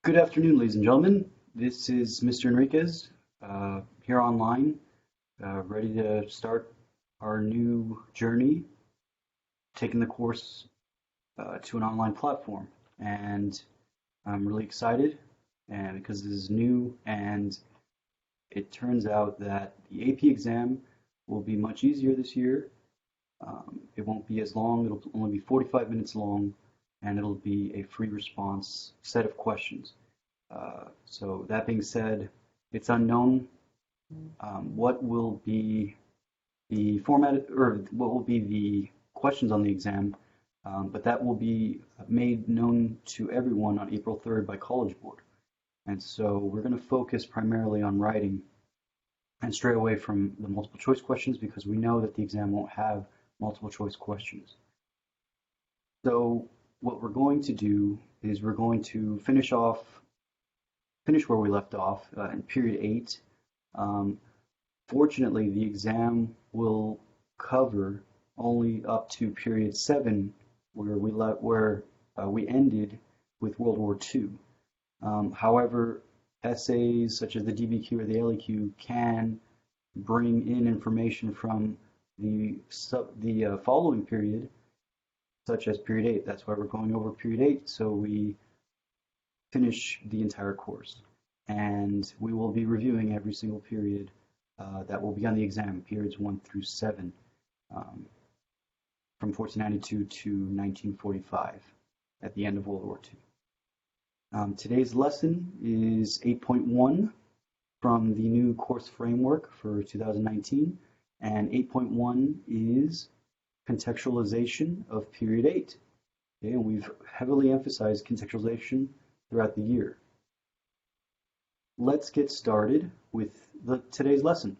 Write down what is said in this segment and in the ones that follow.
Good afternoon, ladies and gentlemen. This is Mr. Enriquez here online, ready to start our new journey, taking the course to an online platform. And I'm really excited and because this is new, and it turns out that the AP exam will be much easier this year. It won't be as long, it'll only be 45 minutes long, and it'll be a free response set of questions. So that being said, it's unknown what will be the format or what will be the questions on the exam, but that will be made known to everyone on April 3rd by College Board. And so we're going to focus primarily on writing and stray away from the multiple choice questions because we know that the exam won't have multiple choice questions. So what we're going to do is we're going to finish where we left off in period 8. Fortunately, the exam will cover only up to period 7, where we ended with World War II. However, essays such as the DBQ or the LEQ can bring in information from the following period, such as period 8. That's why we're going over period 8, so we finish the entire course. And we will be reviewing every single period that will be on the exam, periods 1 through 7, from 1492 to 1945, at the end of World War II. Today's lesson is 8.1 from the new course framework for 2019, and 8.1 is contextualization of period 8. Okay, and we've heavily emphasized contextualization throughout the year. Let's get started with today's lesson.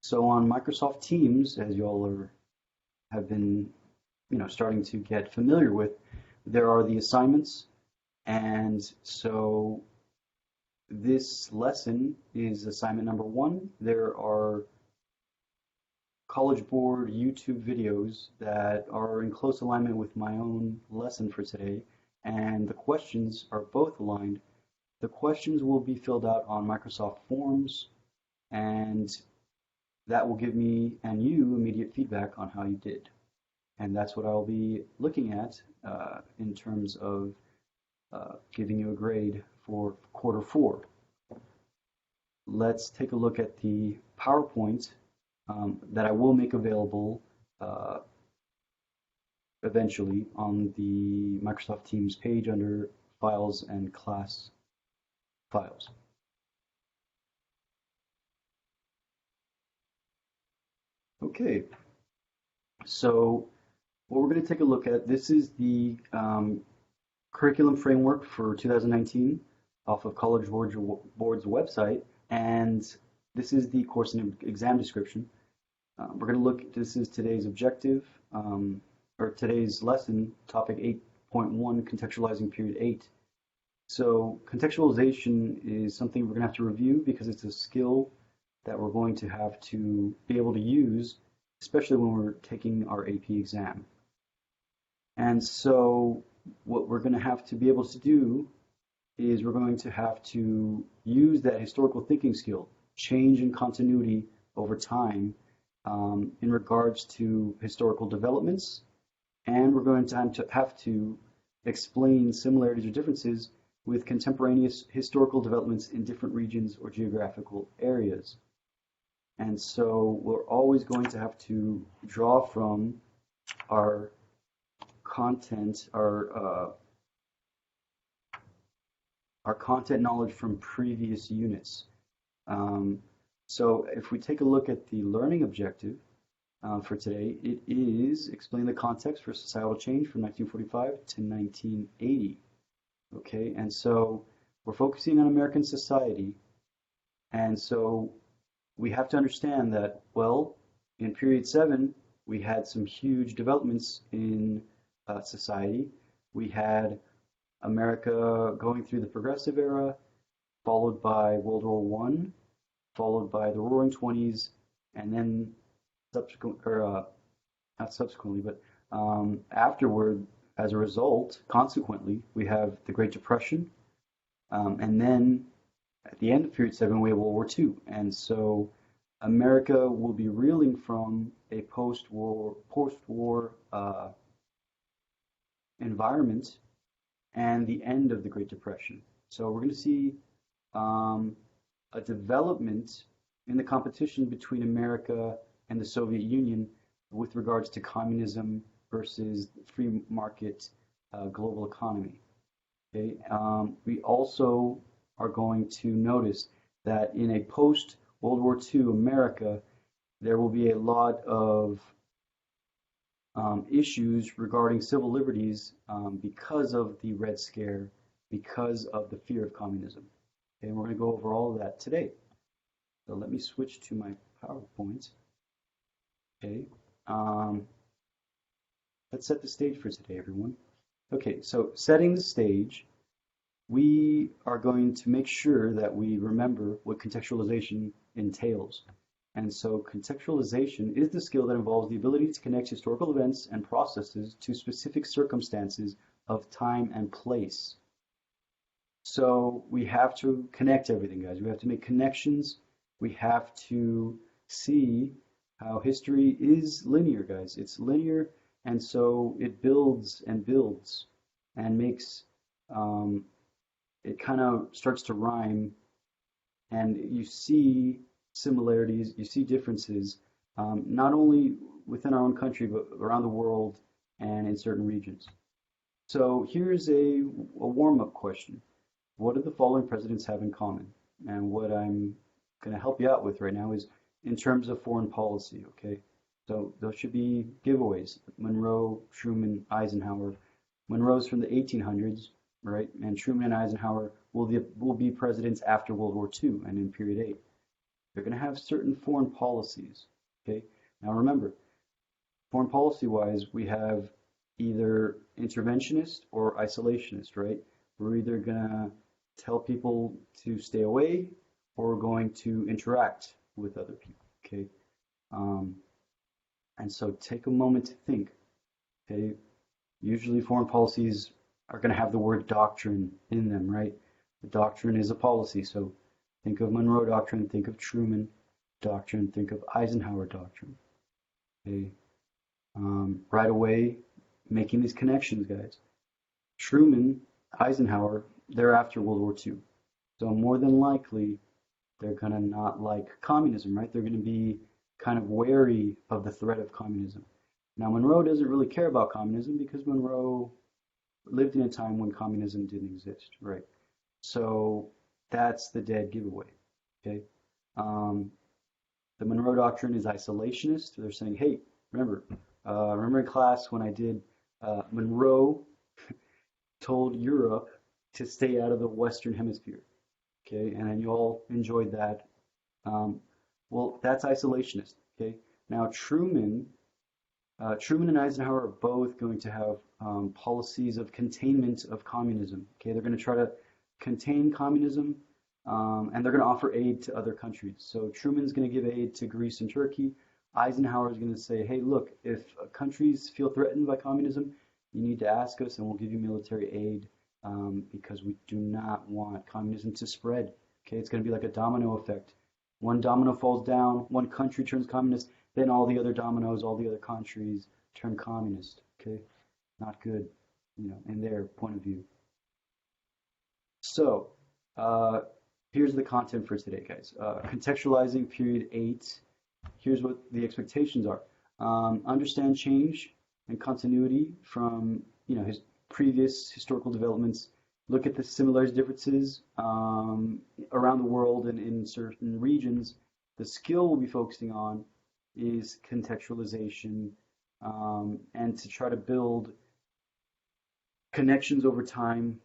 So on Microsoft Teams, as you all have been starting to get familiar with, there are the assignments, and so this lesson is assignment number 1. There are College Board YouTube videos that are in close alignment with my own lesson for today, and the questions are both aligned. The questions will be filled out on Microsoft Forms, and that will give me and you immediate feedback on how you did. And that's what I'll be looking at in terms of giving you a grade for quarter 4. Let's take a look at the PowerPoint that I will make available eventually on the Microsoft Teams page under Files and Class Files. Okay, so what we're going to take a look at, this is the curriculum framework for 2019 off of College Board's website, and this is the course and exam description. We're going to look, this is today's objective, or today's lesson, topic 8.1, contextualizing period 8. So contextualization is something we're going to have to review because it's a skill that we're going to have to be able to use, especially when we're taking our AP exam. And so what we're going to have to be able to do is we're going to have to use that historical thinking skill, change in continuity over time in regards to historical developments, and we're going to have to explain similarities or differences with contemporaneous historical developments in different regions or geographical areas. And so we're always going to have to draw from our content, our content knowledge from previous units. So if we take a look at the learning objective for today, it is explain the context for societal change from 1945 to 1980. Okay, and so we're focusing on American society, and so we have to understand that, well, in period 7, we had some huge developments in society. We had America going through the Progressive Era, followed by World War I, followed by the Roaring Twenties, and then not subsequently, but afterward, as a result, consequently, we have the Great Depression, And then at the end of period 7, we have World War II. And so America will be reeling from a post-war environment and the end of the Great Depression. So we're going to see a development in the competition between America and the Soviet Union with regards to communism versus free market global economy. Okay? We also are going to notice that in a post-World War II America, there will be a lot of issues regarding civil liberties because of the Red Scare, because of the fear of communism. Okay, and we're going to go over all of that today. So let me switch to my PowerPoint. Okay, let's set the stage for today, everyone. Okay, so setting the stage, we are going to make sure that we remember what contextualization entails. And so contextualization is the skill that involves the ability to connect historical events and processes to specific circumstances of time and place. So we have to connect everything, guys. We have to make connections. We have to see how history is linear, guys. It's linear, and so it builds and builds and makes, it kind of starts to rhyme, and you see similarities, you see differences, not only within our own country, but around the world and in certain regions. So here's a warm-up question. What do the following presidents have in common? And what I'm going to help you out with right now is in terms of foreign policy, okay? So those should be giveaways. Monroe, Truman, Eisenhower. Monroe's from the 1800s, right? And Truman and Eisenhower will be presidents after World War II and in period 8. They're going to have certain foreign policies, okay? Now remember, foreign policy-wise, we have either interventionist or isolationist, right? We're either going to tell people to stay away or we're going to interact with other people, okay? And so take a moment to think, okay? Usually foreign policies are going to have the word doctrine in them, right? The doctrine is a policy, so think of Monroe Doctrine, think of Truman Doctrine, think of Eisenhower Doctrine. Okay, right away, making these connections, guys. Truman, Eisenhower, they're after World War II. So more than likely, they're going to not like communism, right? They're going to be kind of wary of the threat of communism. Now, Monroe doesn't really care about communism because Monroe lived in a time when communism didn't exist, right? So that's the dead giveaway, okay? The Monroe Doctrine is isolationist. They're saying, hey, remember in class when I did Monroe told Europe to stay out of the Western Hemisphere, okay? And then you all enjoyed that. Well, that's isolationist, okay? Now Truman and Eisenhower are both going to have policies of containment of communism, okay? They're going to try to contain communism, and they're going to offer aid to other countries. So Truman's going to give aid to Greece and Turkey. Eisenhower is going to say, hey, look, if countries feel threatened by communism, you need to ask us and we'll give you military aid because we do not want communism to spread. Okay, it's going to be like a domino effect. One domino falls down, one country turns communist, then all the other dominoes, all the other countries turn communist. Okay, not good, in their point of view. So, here's the content for today, guys. Contextualizing period 8. Here's what the expectations are. Understand change and continuity from, his previous historical developments. Look at the similarities, differences around the world and in certain regions. The skill we'll be focusing on is contextualization and to try to build connections over time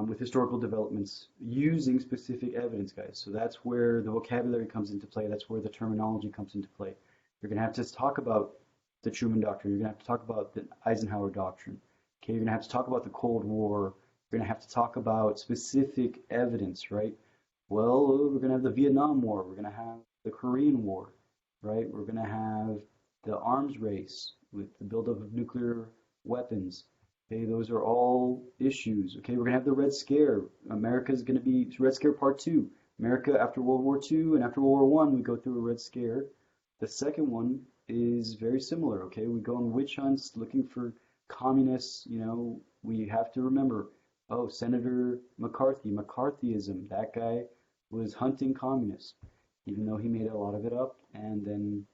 with historical developments using specific evidence, guys. So that's where the vocabulary comes into play. That's where the terminology comes into play. You're going to have to talk about the Truman Doctrine. You're going to have to talk about the Eisenhower Doctrine. Okay, you're going to have to talk about the Cold War. You're going to have to talk about specific evidence, right? Well, we're going to have the Vietnam War. We're going to have the Korean War, right? We're going to have the arms race with the buildup of nuclear weapons. Okay, those are all issues. Okay, we're gonna have the Red Scare. America's gonna be Red Scare Part 2. America after World War II and after World War One, we go through a Red Scare. The second one is very similar. Okay, we go on witch hunts looking for communists. We have to remember, oh, Senator McCarthy, McCarthyism, that guy was hunting communists, even though he made a lot of it up, and then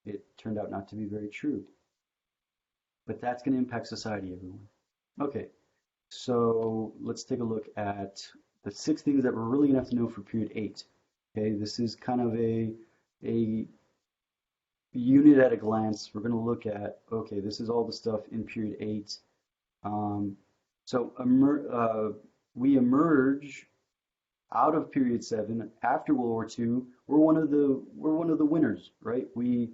it turned out not to be very true. But that's going to impact society, everyone. Okay, so let's take a look at the 6 things that we're really going to have to know for period 8. Okay, this is kind of a unit at a glance. We're going to look at, okay, this is all the stuff in period 8. So we emerge out of period 7 after World War II. We're one of the winners, right? We,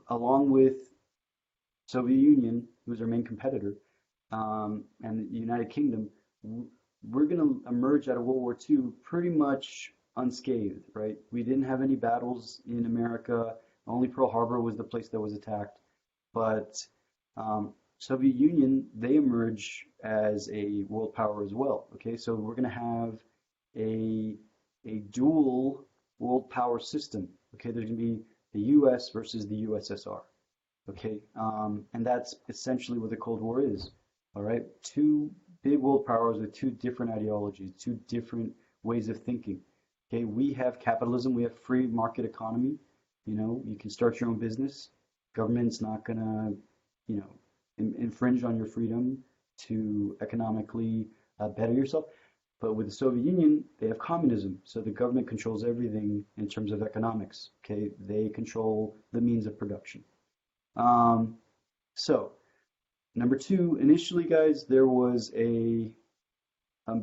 along with Soviet Union, who's our main competitor, and the United Kingdom, we're going to emerge out of World War II pretty much unscathed, right? We didn't have any battles in America. Only Pearl Harbor was the place that was attacked. But Soviet Union, they emerge as a world power as well. Okay, so we're going to have a dual world power system. Okay, there's going to be the U.S. versus the USSR. Okay, and that's essentially what the Cold War is. All right, two big world powers with two different ideologies, two different ways of thinking. Okay, we have capitalism, we have free market economy. You can start your own business. Government's not gonna, infringe on your freedom to economically better yourself. But with the Soviet Union, they have communism, so the government controls everything in terms of economics. Okay, they control the means of production. So number 2, initially, guys, there was a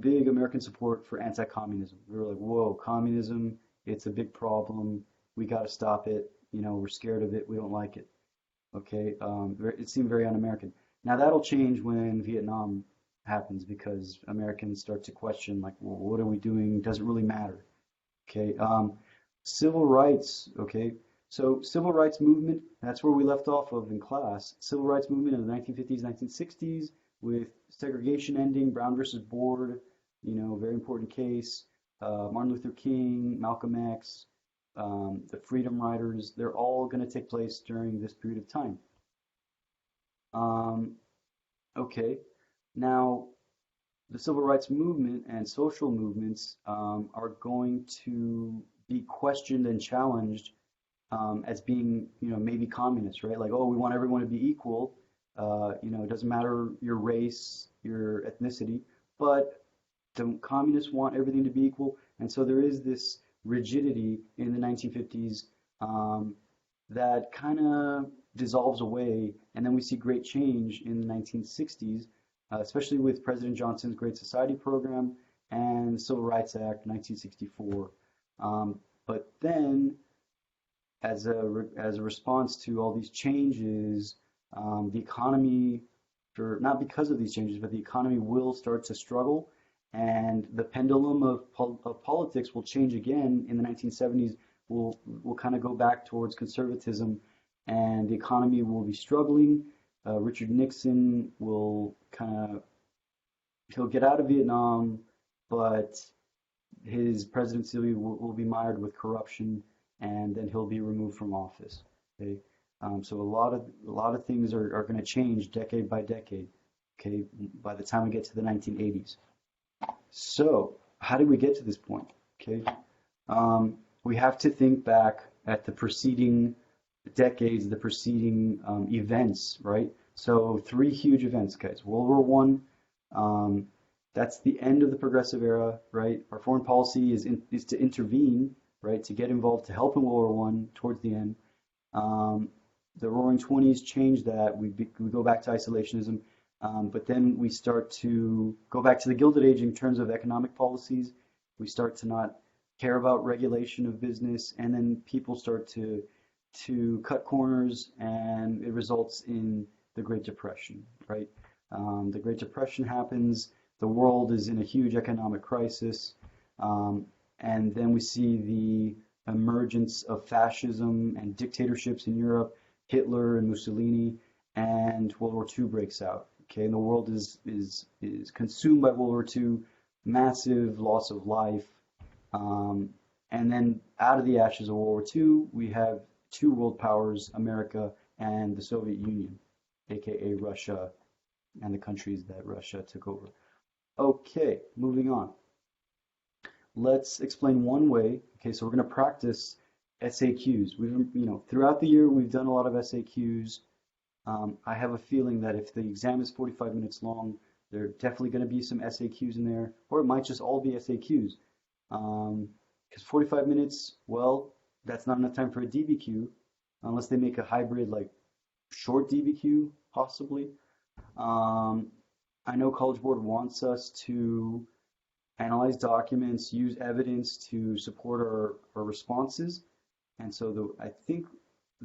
big American support for anti-communism. We were like, whoa, communism, it's a big problem. We got to stop it. We're scared of it. We don't like it. Okay, it seemed very un-American. Now that'll change when Vietnam happens because Americans start to question, like, well, what are we doing? Does it really matter? Okay, civil rights. Okay, so civil rights movement. That's where we left off of in class. Civil rights movement in the 1950s, 1960s, with segregation ending, Brown versus Board. Very important case. Martin Luther King, Malcolm X. The Freedom Riders, they're all going to take place during this period of time. Okay, now the civil rights movement and social movements are going to be questioned and challenged as being, maybe communist, right? Like, oh, we want everyone to be equal. It doesn't matter your race, your ethnicity, but the communists want everything to be equal. And so there is this rigidity in the 1950s that kind of dissolves away, and then we see great change in the 1960s, especially with President Johnson's Great Society program and the Civil Rights Act 1964. But then, as a response to all these changes, the economy, not because of these changes, but the economy will start to struggle. And the pendulum of politics will change again in the 1970s. We'll kind of go back towards conservatism, and the economy will be struggling. Richard Nixon will he'll get out of Vietnam, but his presidency will be mired with corruption, and then he'll be removed from office. Okay, so a lot of things are going to change decade by decade. Okay, by the time we get to the 1980s. So, how did we get to this point? Okay, we have to think back at the preceding decades, the preceding events, right? So, 3 huge events, guys. World War One, that's the end of the progressive era, right? Our foreign policy is to intervene, right? To get involved, to help in World War One towards the end. The Roaring Twenties changed that. We go back to isolationism. But then we start to go back to the Gilded Age in terms of economic policies. We start to not care about regulation of business, and then people start to cut corners, and it results in the Great Depression, right? The Great Depression happens, the world is in a huge economic crisis, and then we see the emergence of fascism and dictatorships in Europe, Hitler and Mussolini, and World War II breaks out. Okay, and the world is consumed by World War II, massive loss of life. Um, and then out of the ashes of World War II, we have two world powers, America and the Soviet Union, aka Russia and the countries that Russia took over. Okay, moving on. Let's explain one way. Okay, so we're going to practice SAQs. Throughout the year, we've done a lot of SAQs. I have a feeling that if the exam is 45 minutes long, there are definitely going to be some SAQs in there, or it might just all be SAQs. Because 45 minutes, well, that's not enough time for a DBQ, unless they make a hybrid, like short DBQ, possibly. I know College Board wants us to analyze documents, use evidence to support our responses. And so I think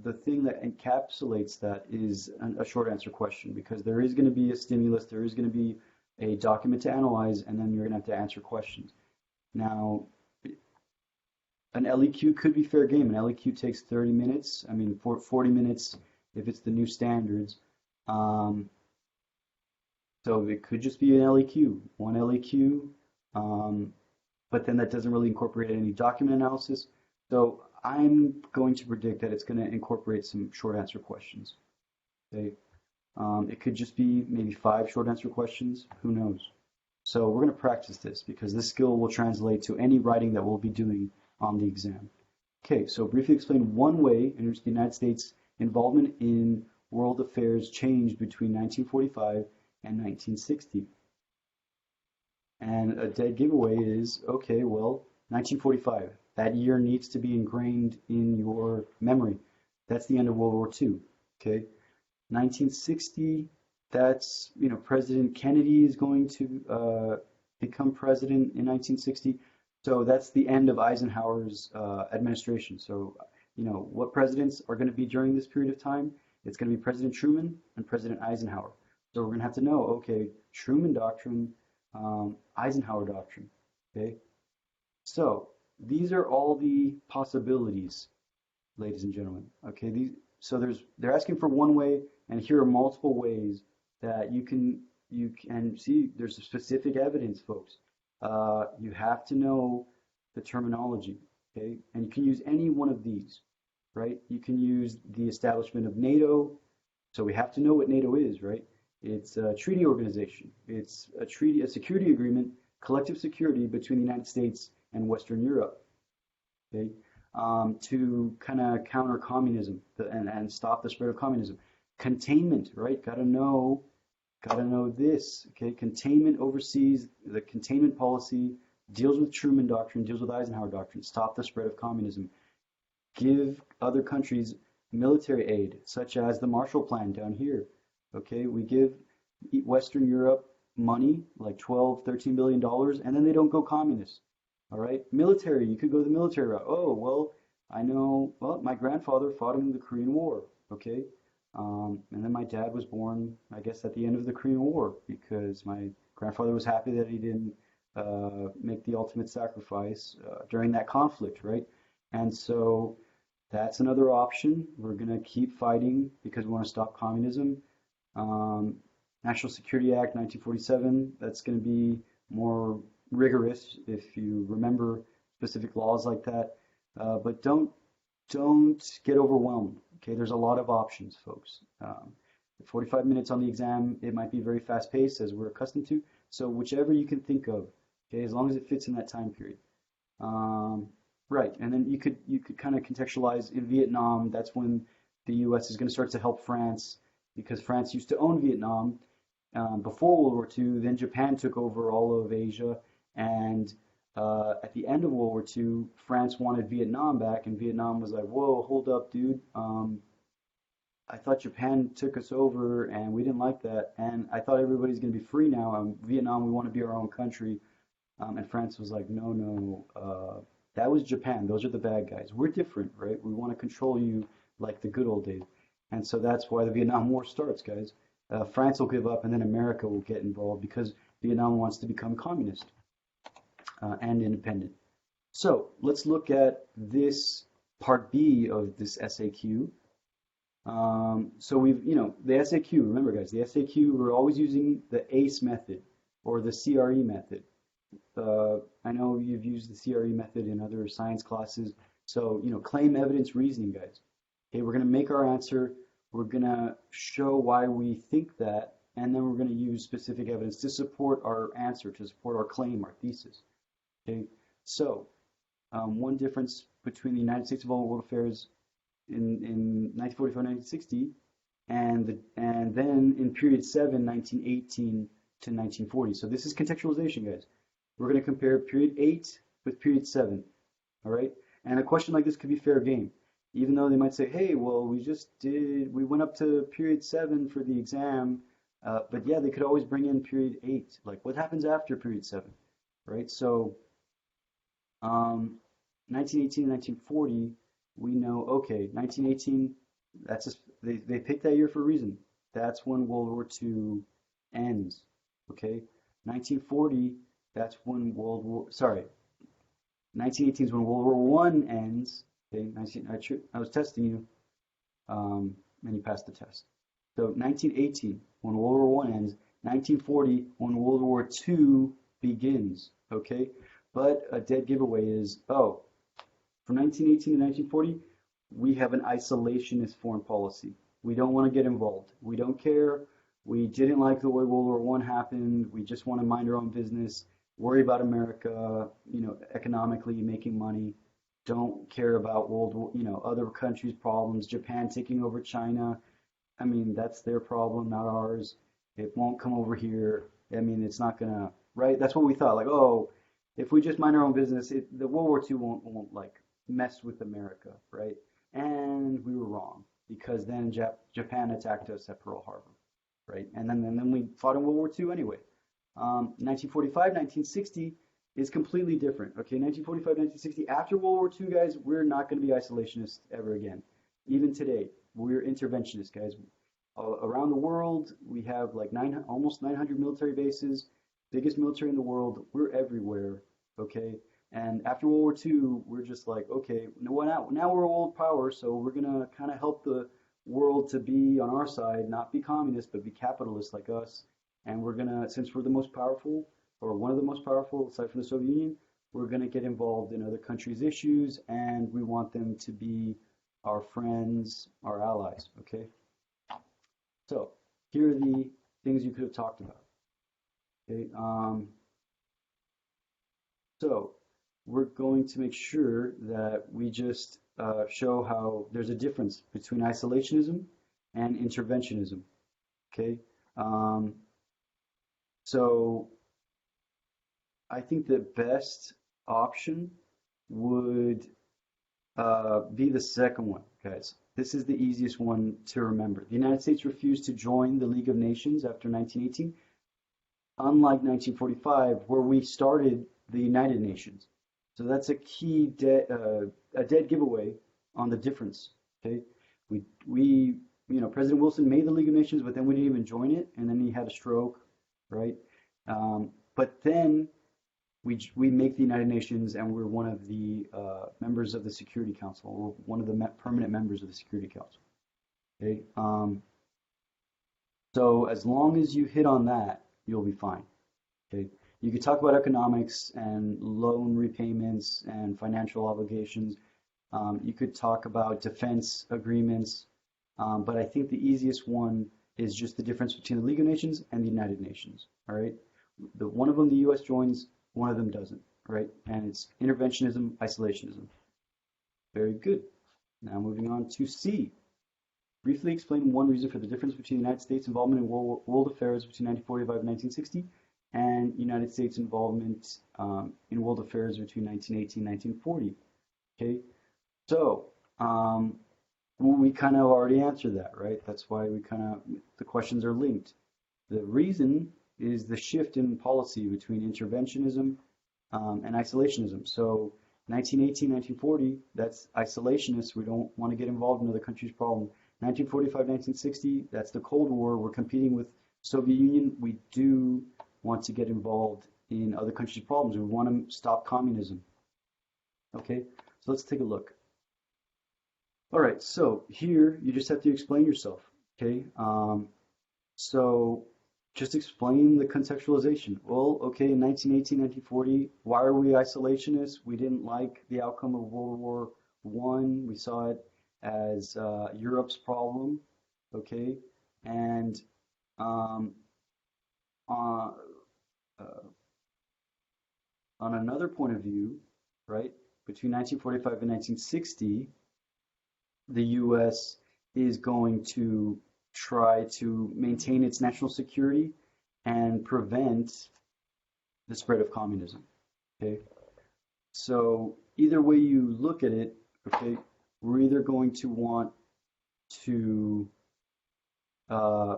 the thing that encapsulates that is a short answer question, because there is going to be a stimulus, there is going to be a document to analyze, and then you're going to have to answer questions. Now, an LEQ could be fair game. An LEQ takes 30 minutes. I mean, 40 minutes if it's the new standards. So it could just be an LEQ, one LEQ, but then that doesn't really incorporate any document analysis. So I'm going to predict that it's going to incorporate some short answer questions. Okay, it could just be maybe 5 short answer questions. Who knows? So we're going to practice this because this skill will translate to any writing that we'll be doing on the exam. Okay, so briefly explain one way in which the United States involvement in world affairs changed between 1945 and 1960. And a dead giveaway is, okay, well, 1945, that year needs to be ingrained in your memory. That's the end of World War II, okay? 1960, that's, President Kennedy is going to become president in 1960. So that's the end of Eisenhower's administration. So, what presidents are going to be during this period of time? It's going to be President Truman and President Eisenhower. So we're going to have to know, okay, Truman Doctrine, Eisenhower Doctrine, okay? So these are all the possibilities, ladies and gentlemen, okay? They're asking for one way, and here are multiple ways that you can see there's specific evidence, folks. You have to know the terminology, okay? And you can use any one of these, right? You can use the establishment of NATO. So we have to know what NATO is, right? It's a treaty organization. It's a security agreement, collective security between the United States and Western Europe, okay? To kind of counter communism and stop the spread of communism. Containment, right? Gotta know this, okay? Containment overseas, the containment policy deals with Truman Doctrine, deals with Eisenhower Doctrine, stop the spread of communism. Give other countries military aid, such as the Marshall Plan down here, okay? We give Western Europe money, like $13 billion, and then they don't go communist, all right? Military, you could go the military route. Oh, well, I know, well, my grandfather fought in the Korean War, okay? And then my dad was born, I guess, at the end of the Korean War because my grandfather was happy that he didn't make the ultimate sacrifice during that conflict, right? And so that's another option. We're going to keep fighting because we want to stop communism. National Security Act 1947, that's going to be more rigorous if you remember specific laws like that. But don't get overwhelmed. Okay, there's a lot of options, folks. 45 minutes on the exam, it might be very fast paced as we're accustomed to. So whichever you can think of, okay, as long as it fits in that time period. Right, and then you could kind of contextualize in Vietnam. That's when the U.S. is going to start to help France because France used to own Vietnam before World War II. Then Japan took over all of Asia, and at the end of World War II, France wanted Vietnam back, and Vietnam was like, "Whoa, hold up, dude. I thought Japan took us over, and we didn't like that. And I thought everybody's going to be free now. Vietnam, we want to be our own country." And France was like, "No. That was Japan. Those are the bad guys. We're different, right? We want to control you like the good old days." And so that's why the Vietnam War starts, guys. France will give up, and then America will get involved because Vietnam wants to become communist and independent. So let's look at this part B of this SAQ. So we've, the SAQ, remember guys, the SAQ, we're always using the ACE method or the CRE method. I know you've used the CRE method in other science classes. So, claim evidence reasoning, guys. Okay, we're going to make our answer. We're going to show why we think that, and then we're going to use specific evidence to support our answer, to support our claim, our thesis. Okay, so one difference between the United States involvement in world affairs in 1945-1960 and then in period 7, 1918 to 1940. So this is contextualization, guys. We're going to compare period 8 with period 7, all right? And a question like this could be fair game, even though they might say, hey, well, we went up to period 7 for the exam, but yeah, they could always bring in period 8. Like, what happens after period 7, right? So 1918 and 1940, we know, okay, 1918, they picked that year for a reason. That's when World War II ends, okay? 1940, that's when 1918 is when World War I ends, okay? I was testing you, and you passed the test. So 1918, when World War I ends, 1940, when World War II begins, okay? But a dead giveaway is, from 1918 to 1940, we have an isolationist foreign policy. We don't want to get involved. We don't care. We didn't like the way World War I happened. We just want to mind our own business, worry about America, economically making money. Don't care about other countries' problems. Japan taking over China. I mean, that's their problem, not ours. It won't come over here. I mean, it's not gonna, right? That's what we thought. Like, if we just mind our own business, the World War II won't like mess with America, right? And we were wrong because then Japan attacked us at Pearl Harbor, right? And then we fought in World War II anyway. 1945, 1960 is completely different. Okay, 1945, 1960, after World War II, guys, we're not going to be isolationists ever again. Even today, we're interventionists, guys. Around the world, we have like almost 900 military bases, biggest military in the world. We're everywhere, okay? And after World War II, we're just like, okay, now we're a world power, so we're going to kind of help the world to be on our side, not be communist, but be capitalist like us. And we're going to, since we're the most powerful, or one of the most powerful, aside from the Soviet Union, we're going to get involved in other countries' issues, and we want them to be our friends, our allies, okay? So here are the things you could have talked about, okay? So we're going to make sure that we just show how there's a difference between isolationism and interventionism, okay? So I think the best option would be the second one, guys. This is the easiest one to remember. The United States refused to join the League of Nations after 1918, unlike 1945, where we started the United Nations. So that's a key a dead giveaway on the difference. Okay, President Wilson made the League of Nations, but then we didn't even join it, and then he had a stroke, right? But then we make the United Nations, and we're one of the members of the Security Council. We're one of the permanent members of the Security Council. Okay, so as long as you hit on that, you'll be fine. Okay. You could talk about economics and loan repayments and financial obligations. You could talk about defense agreements, but I think the easiest one is just the difference between the League of Nations and the United Nations. All right, one of them the U.S. joins, one of them doesn't. Right, and it's interventionism, isolationism. Very good. Now moving on to C. Briefly explain one reason for the difference between the United States involvement in world affairs between 1945 and 1960. And United States involvement in world affairs between 1918 and 1940. Okay, so we kind of already answered that, right? That's why the questions are linked. The reason is the shift in policy between interventionism and isolationism. So 1918, 1940, that's isolationist. We don't want to get involved in other countries' problem. 1945, 1960, that's the Cold War. We're competing with Soviet Union. We do want to get involved in other countries' problems. We want to stop communism. Okay, so let's take a look. All right, so here you just have to explain yourself, okay? So just explain the contextualization. Well, okay, in 1918, 1940, why are we isolationists? We didn't like the outcome of World War One. We saw it as Europe's problem, okay? And um, uh, uh, on another point of view, right, between 1945 and 1960, the U.S. is going to try to maintain its national security and prevent the spread of communism. Okay, so either way you look at it, okay, we're either going to want to uh,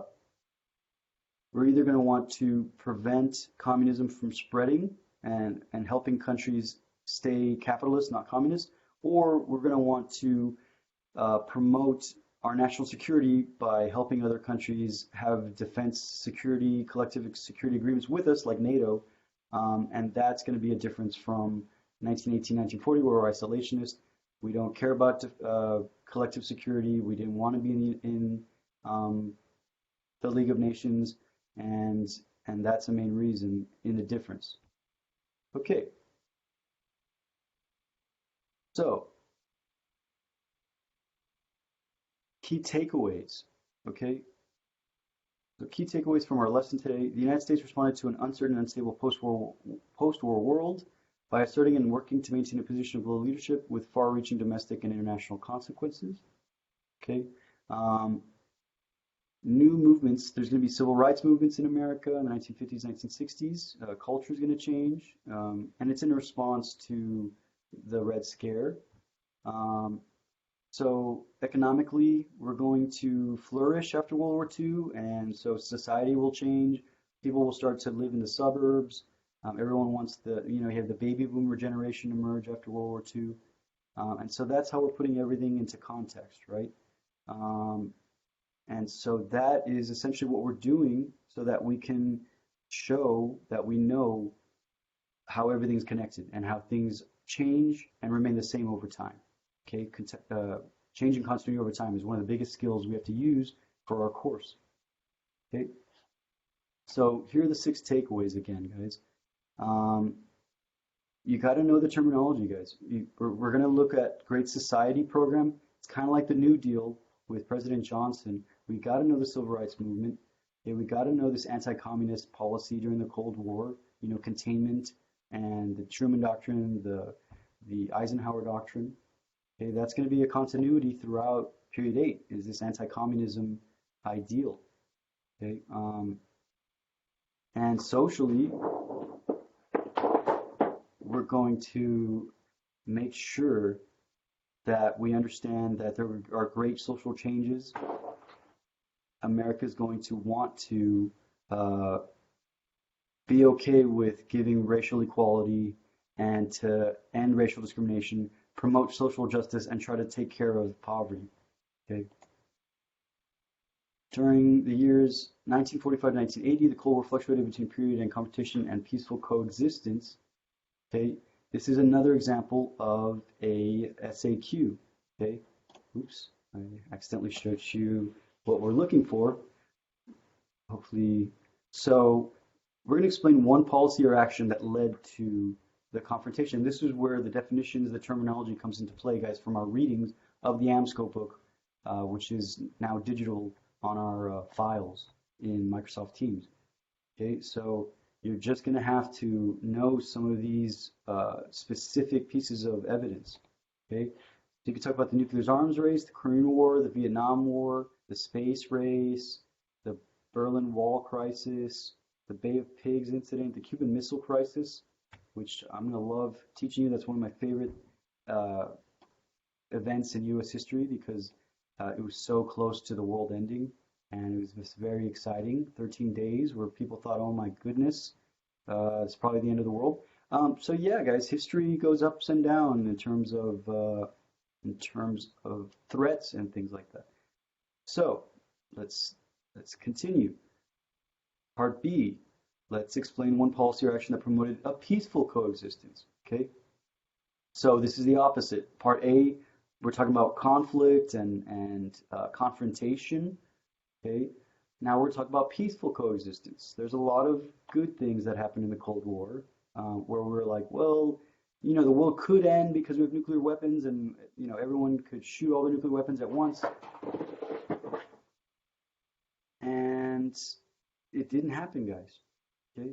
we're either going to want to prevent communism from spreading and helping countries stay capitalist, not communist, or we're going to want to promote our national security by helping other countries have defense security, collective security agreements with us, like NATO. And that's going to be a difference from 1918, 1940, where we're isolationist. We don't care about collective security. We didn't want to be in the League of Nations, and that's a main reason in the difference. Okay, so key takeaways. Okay, so key takeaways from our lesson today. The United States responded to an uncertain and unstable post-war world by asserting and working to maintain a position of global leadership with far-reaching domestic and international consequences. Okay. New movements. There's going to be civil rights movements in America in the 1950s, 1960s. Culture is going to change, and it's in response to the Red Scare. So economically, we're going to flourish after World War II, and so society will change. People will start to live in the suburbs. Everyone wants you have the baby boomer generation emerge after World War II. And so that's how we're putting everything into context, right? And so that is essentially what we're doing so that we can show that we know how everything's connected and how things change and remain the same over time. Okay, changing continuity over time is one of the biggest skills we have to use for our course. Okay, so here are the 6 takeaways again, guys. You got to know the terminology, guys. We're going to look at Great Society program. It's kind of like the New Deal with President Johnson. We got to know the Civil Rights Movement. Okay, we got to know this anti-communist policy during the Cold War. Containment and the Truman Doctrine, the Eisenhower Doctrine. Okay, that's going to be a continuity throughout period 8. Is this anti-communism ideal? Okay, and socially, we're going to make sure that we understand that there are great social changes. America is going to want to be okay with giving racial equality and to end racial discrimination, promote social justice, and try to take care of poverty. Okay. During the years 1945 to 1980, the Cold War fluctuated between period and competition and peaceful coexistence. Okay, this is another example of a SAQ. Okay, oops, I accidentally showed you what we're looking for. Hopefully, so we're going to explain one policy or action that led to the confrontation. This is where the definitions, the terminology comes into play, guys, from our readings of the AMSCO book, which is now digital on our files in Microsoft Teams. Okay, so you're just going to have to know some of these specific pieces of evidence. Okay, so you can talk about the nuclear arms race, the Korean War, the Vietnam War, the space race, the Berlin Wall crisis, the Bay of Pigs incident, the Cuban Missile Crisis, which I'm going to love teaching you. That's one of my favorite events in U.S. history because it was so close to the world ending. And it was just very exciting. 13 days where people thought, oh my goodness, it's probably the end of the world. So yeah, guys, history goes ups and down in terms of threats and things like that. So let's continue. Part B, let's explain one policy or action that promoted a peaceful coexistence. Okay. So this is the opposite. Part A, we're talking about conflict and confrontation. Okay, now we're talking about peaceful coexistence. There's a lot of good things that happened in the Cold War, where we're like, well, the world could end because we have nuclear weapons, and everyone could shoot all the nuclear weapons at once, and it didn't happen, guys. Okay,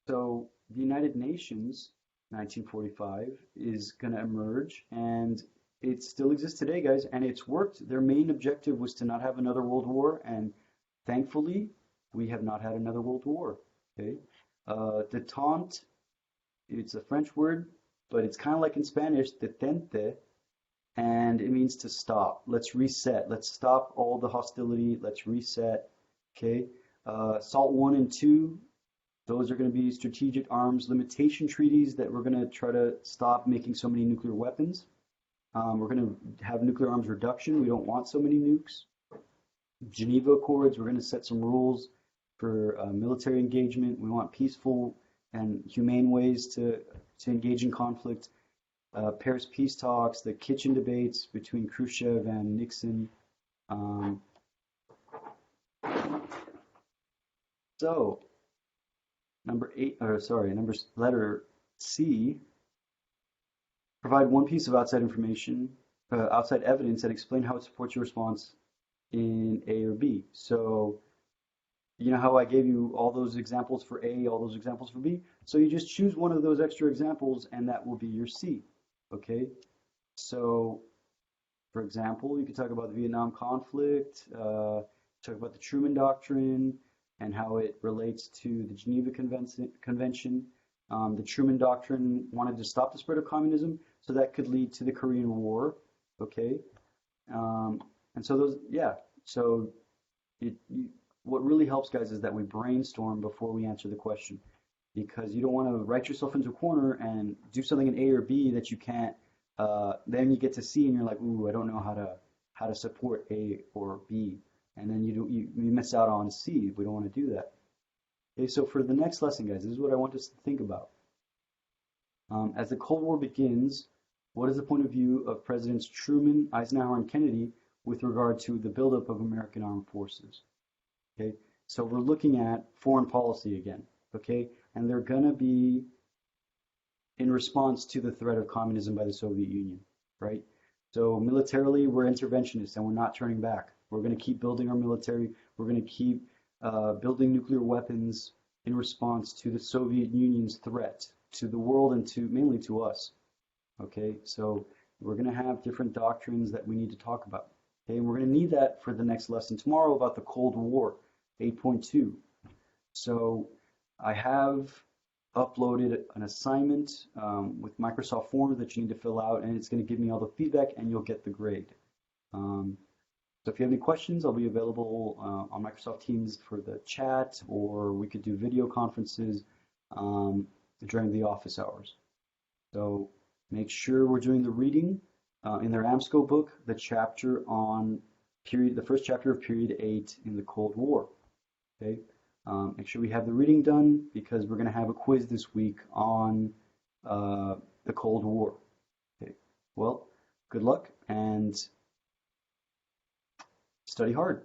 so the United Nations, 1945, is going to emerge, and it still exists today, guys, and it's worked. Their main objective was to not have another world war, and thankfully, we have not had another world war. Okay, detente, it's a French word, but it's kind of like in Spanish, detente, and it means to stop. Let's reset. Let's stop all the hostility. Let's reset. Okay, SALT 1 and 2. Those are going to be strategic arms limitation treaties that we're going to try to stop making so many nuclear weapons. We're going to have nuclear arms reduction. We don't want so many nukes. Geneva Accords, we're going to set some rules for military engagement. We want peaceful and humane ways to engage in conflict. Paris peace talks, the kitchen debates between Khrushchev and Nixon. So, letter C, provide one piece of outside information, outside evidence, and explain how it supports your response in A or B. So, you know how I gave you all those examples for A, all those examples for B? So you just choose one of those extra examples, and that will be your C. Okay? So, for example, you could talk about the Vietnam conflict, talk about the Truman Doctrine, and how it relates to the Geneva Convention. The Truman Doctrine wanted to stop the spread of communism, so that could lead to the Korean War. Okay? And so those, yeah. So what really helps, guys, is that we brainstorm before we answer the question, because you don't want to write yourself into a corner and do something in A or B that you can't. Then you get to C and you're like, ooh, I don't know how to support A or B, and then you miss out on C. We don't want to do that. Okay, so for the next lesson, guys, this is what I want us to think about. As the Cold War begins, what is the point of view of Presidents Truman, Eisenhower, and Kennedy with regard to the buildup of American armed forces? Okay, so we're looking at foreign policy again. Okay, and they're gonna be in response to the threat of communism by the Soviet Union, right? So militarily, we're interventionists and we're not turning back. We're going to keep building our military. We're going to keep building nuclear weapons in response to the Soviet Union's threat to the world and mainly to us. Okay, so we're going to have different doctrines that we need to talk about. Okay, and we're going to need that for the next lesson tomorrow about the Cold War, 8.2. So I have uploaded an assignment with Microsoft Forms that you need to fill out, and it's going to give me all the feedback, and you'll get the grade. So if you have any questions, I'll be available on Microsoft Teams for the chat, or we could do video conferences during the office hours. So make sure we're doing the reading in their AMSCO book, the chapter on the first chapter of period 8 in the Cold War. Okay. Make sure we have the reading done, because we're going to have a quiz this week on the Cold War. Okay. Well, good luck and study hard.